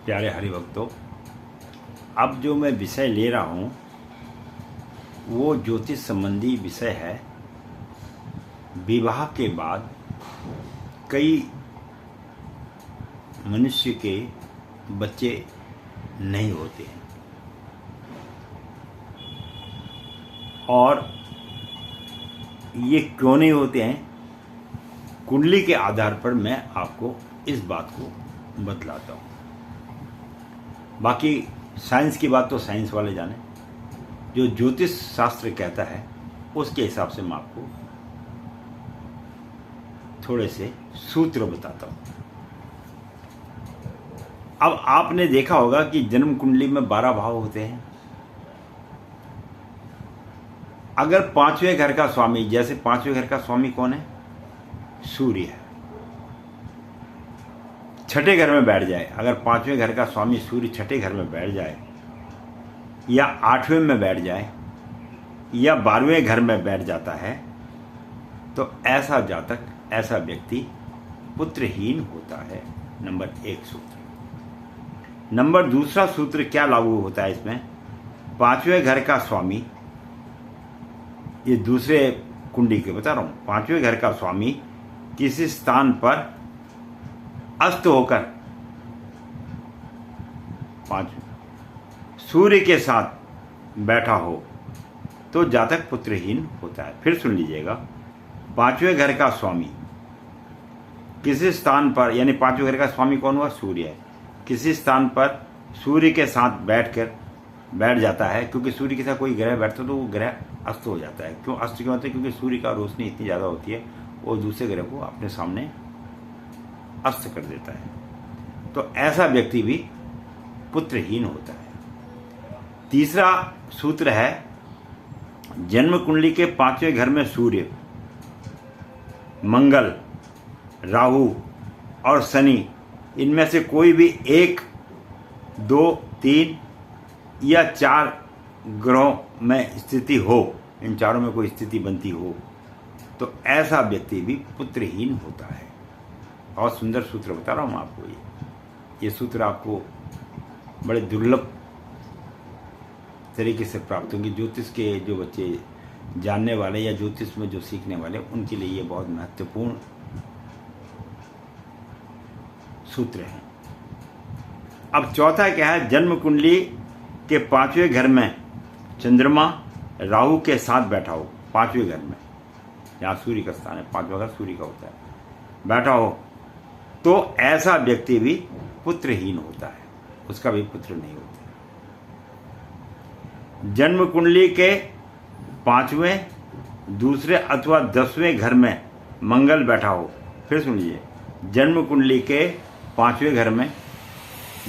प्यारे हरिभक्तों, अब जो मैं विषय ले रहा हूँ वो ज्योतिष संबंधी विषय है। विवाह के बाद कई मनुष्य के बच्चे नहीं होते हैं और ये क्यों नहीं होते हैं, कुंडली के आधार पर मैं आपको इस बात को बतलाता हूँ। बाकी साइंस की बात तो साइंस वाले जाने, जो ज्योतिष शास्त्र कहता है उसके हिसाब से मैं आपको थोड़े से सूत्र बताता हूँ। अब आपने देखा होगा कि जन्म कुंडली में 12 भाव होते हैं। अगर 5वें घर का स्वामी, जैसे 5वें घर का स्वामी कौन है? सूर्य है। 6ठे घर में बैठ जाए, अगर 5वें घर का स्वामी सूर्य 6ठे घर में बैठ जाए या 8वें में बैठ जाए या 12वें घर में बैठ जाता है तो ऐसा जातक, ऐसा व्यक्ति पुत्रहीन होता है। नंबर 1 सूत्र। नंबर 2 सूत्र क्या लागू होता है इसमें? 5वें घर का स्वामी, ये दूसरे कुंडी के बता रहा हूं, 5वें घर का स्वामी किसी स्थान पर अस्त होकर 5 सूर्य के साथ बैठा हो तो जातक पुत्रहीन होता है। फिर सुन लीजिएगा, 5वें घर का स्वामी किसी स्थान पर, यानी 5वें घर का स्वामी कौन हुआ? सूर्य है। किसी स्थान पर सूर्य के साथ बैठ जाता है, क्योंकि सूर्य के साथ कोई ग्रह बैठता है तो वो ग्रह अस्त हो जाता है। क्यों अस्त क्यों होता है? क्योंकि सूर्य का रोशनी इतनी ज़्यादा होती है वो दूसरे ग्रह को अपने सामने अस्त कर देता है। तो ऐसा व्यक्ति भी पुत्रहीन होता है। 3 सूत्र है, जन्म कुंडली के 5वें घर में सूर्य, मंगल, राहु और शनि, इनमें से कोई भी 1, 2, 3 या 4 ग्रहों में स्थिति हो, इन चारों में कोई स्थिति बनती हो तो ऐसा व्यक्ति भी पुत्रहीन होता है। बहुत सुंदर सूत्र बता रहा हूँ आपको। ये सूत्र आपको बड़े दुर्लभ तरीके से प्राप्त होंगे। ज्योतिष के जो बच्चे जानने वाले या ज्योतिष में जो सीखने वाले, उनके लिए ये बहुत महत्वपूर्ण सूत्र है। अब चौथा क्या है? जन्म कुंडली के 5वें घर में चंद्रमा राहु के साथ बैठा हो, 5वें घर में, जहाँ सूर्य का स्थान है, 5वां घर सूर्य का होता है, बैठा हो तो ऐसा व्यक्ति भी पुत्रहीन होता है, उसका भी पुत्र नहीं होता। जन्म कुंडली के 5वें, 2 अथवा 10वें घर में मंगल बैठा हो। फिर सुन लीजिए, जन्म कुंडली के 5वें घर में,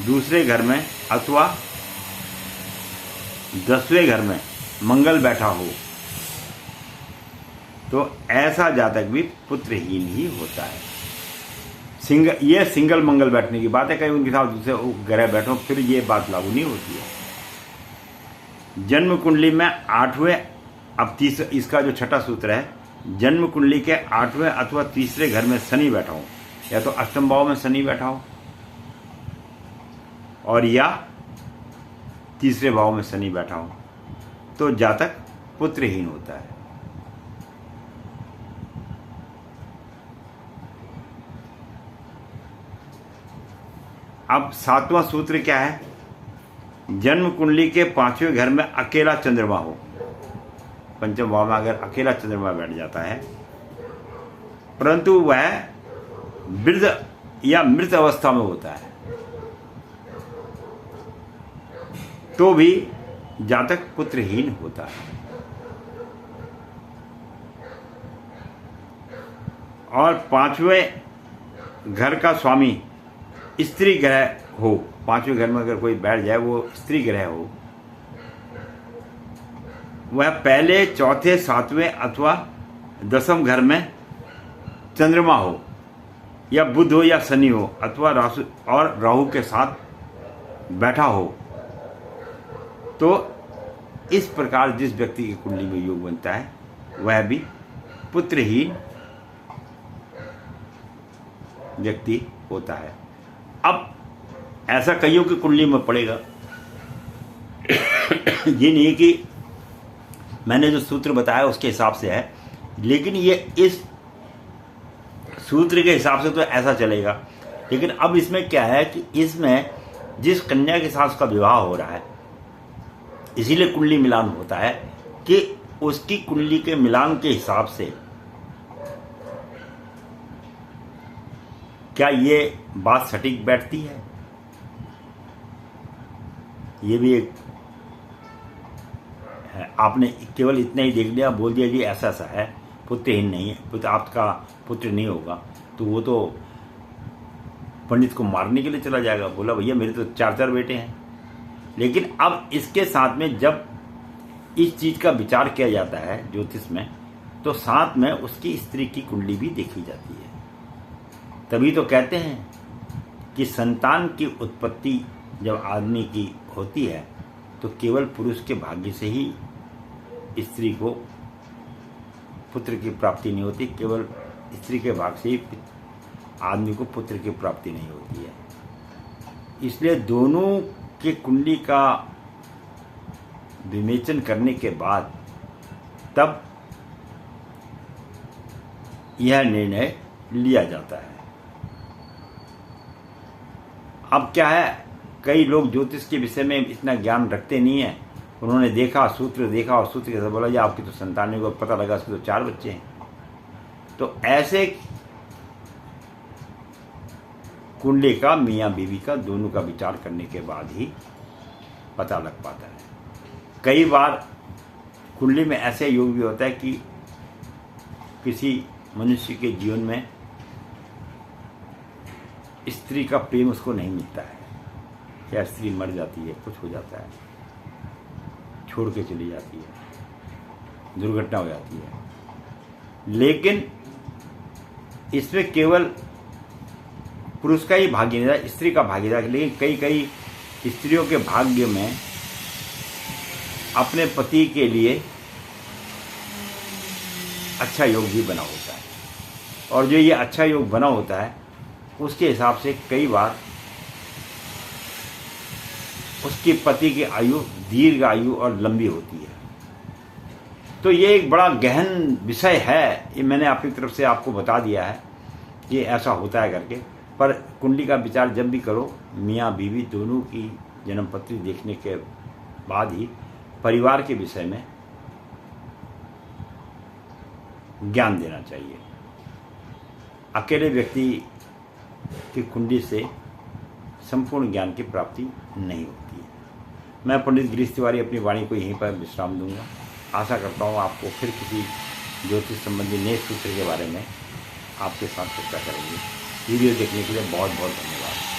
2 घर में अथवा 10वें घर में मंगल बैठा हो तो ऐसा जातक भी पुत्रहीन ही होता है। ये सिंगल मंगल बैठने की बात है, कहीं उनके साथ दूसरे ग्रह बैठो फिर ये बात लागू नहीं होती है। जन्म कुंडली में 8वें, अब इसका जो 6ठा सूत्र है, जन्म कुंडली के 8वें अथवा 3 घर में शनि बैठा हो, या तो अष्टम भाव में शनि बैठा हो और या 3 भाव में शनि बैठा हो तो जातक पुत्रहीन होता है। अब 7वां सूत्र क्या है? जन्म कुंडली के 5वें घर में अकेला चंद्रमा हो, 5वें भाव में अगर अकेला चंद्रमा बैठ जाता है परंतु वह वृद्ध या मृत अवस्था में होता है तो भी जातक पुत्रहीन होता है। और 5वें घर का स्वामी स्त्री ग्रह हो, 5वें घर में अगर कोई बैठ जाए वो स्त्री ग्रह हो, वह पहले, चौथे, 7वें अथवा 10वें घर में चंद्रमा हो या बुध हो या शनि हो अथवा राहु के साथ बैठा हो तो इस प्रकार जिस व्यक्ति की कुंडली में योग बनता है वह भी पुत्रहीन व्यक्ति होता है। अब ऐसा कईयों की कुंडली में पड़ेगा। ये नहीं कि मैंने जो सूत्र बताया उसके हिसाब से है, लेकिन ये इस सूत्र के हिसाब से तो ऐसा चलेगा। लेकिन अब इसमें क्या है कि इसमें जिस कन्या के साथ उसका विवाह हो रहा है, इसीलिए कुंडली मिलान होता है कि उसकी कुंडली के मिलान के हिसाब से क्या ये बात सटीक बैठती है। ये भी एक है। आपने केवल इतना ही देख लिया, बोल दिया जी ऐसा ऐसा है, पुत्रहीन नहीं है, पुत्र आपका पुत्र नहीं होगा, तो वो तो पंडित को मारने के लिए चला जाएगा। बोला भैया मेरे तो 4 बेटे हैं। लेकिन अब इसके साथ में जब इस चीज का विचार किया जाता है ज्योतिष में, तो साथ में उसकी स्त्री की कुंडली भी देखी जाती है। तभी तो कहते हैं कि संतान की उत्पत्ति जब आदमी की होती है तो केवल पुरुष के भाग्य से ही स्त्री को पुत्र की प्राप्ति नहीं होती, केवल स्त्री के भाग्य से ही आदमी को पुत्र की प्राप्ति नहीं होती है। इसलिए दोनों के कुंडली का विवेचन करने के बाद तब यह निर्णय लिया जाता है। अब क्या है, कई लोग ज्योतिष के विषय में इतना ज्ञान रखते नहीं है। उन्होंने देखा, सूत्र देखा और सूत्र के साथ बोला जी आपकी तो संतान को पता लगा उसके तो 4 बच्चे हैं। तो ऐसे कुंडली का मियाँ बीवी का दोनों का विचार करने के बाद ही पता लग पाता है। कई बार कुंडली में ऐसे योग भी होता है कि किसी मनुष्य के जीवन में स्त्री का प्रेम उसको नहीं मिलता है, या स्त्री मर जाती है, कुछ हो जाता है, छोड़ के चली जाती है, दुर्घटना हो जाती है। लेकिन इसमें केवल पुरुष का ही भागीदार, स्त्री का भागीदार। लेकिन कई कई स्त्रियों के भाग्य में अपने पति के लिए अच्छा योग भी बना होता है, और जो ये अच्छा योग बना होता है उसके हिसाब से कई बार उसके पति की आयु दीर्घ आयु और लंबी होती है। तो ये एक बड़ा गहन विषय है, ये मैंने अपनी तरफ से आपको बता दिया है ये ऐसा होता है करके। पर कुंडली का विचार जब भी करो, मियाँ बीवी दोनों की जन्मपत्री देखने के बाद ही परिवार के विषय में ज्ञान देना चाहिए। अकेले व्यक्ति की कुंडली से संपूर्ण ज्ञान की प्राप्ति नहीं होती है। मैं पंडित गिरीश तिवारी अपनी वाणी को यहीं पर विश्राम दूंगा। आशा करता हूँ आपको फिर किसी ज्योतिष संबंधी नए सूत्र के बारे में आपके साथ चर्चा करेंगे। वीडियो देखने के लिए बहुत बहुत धन्यवाद।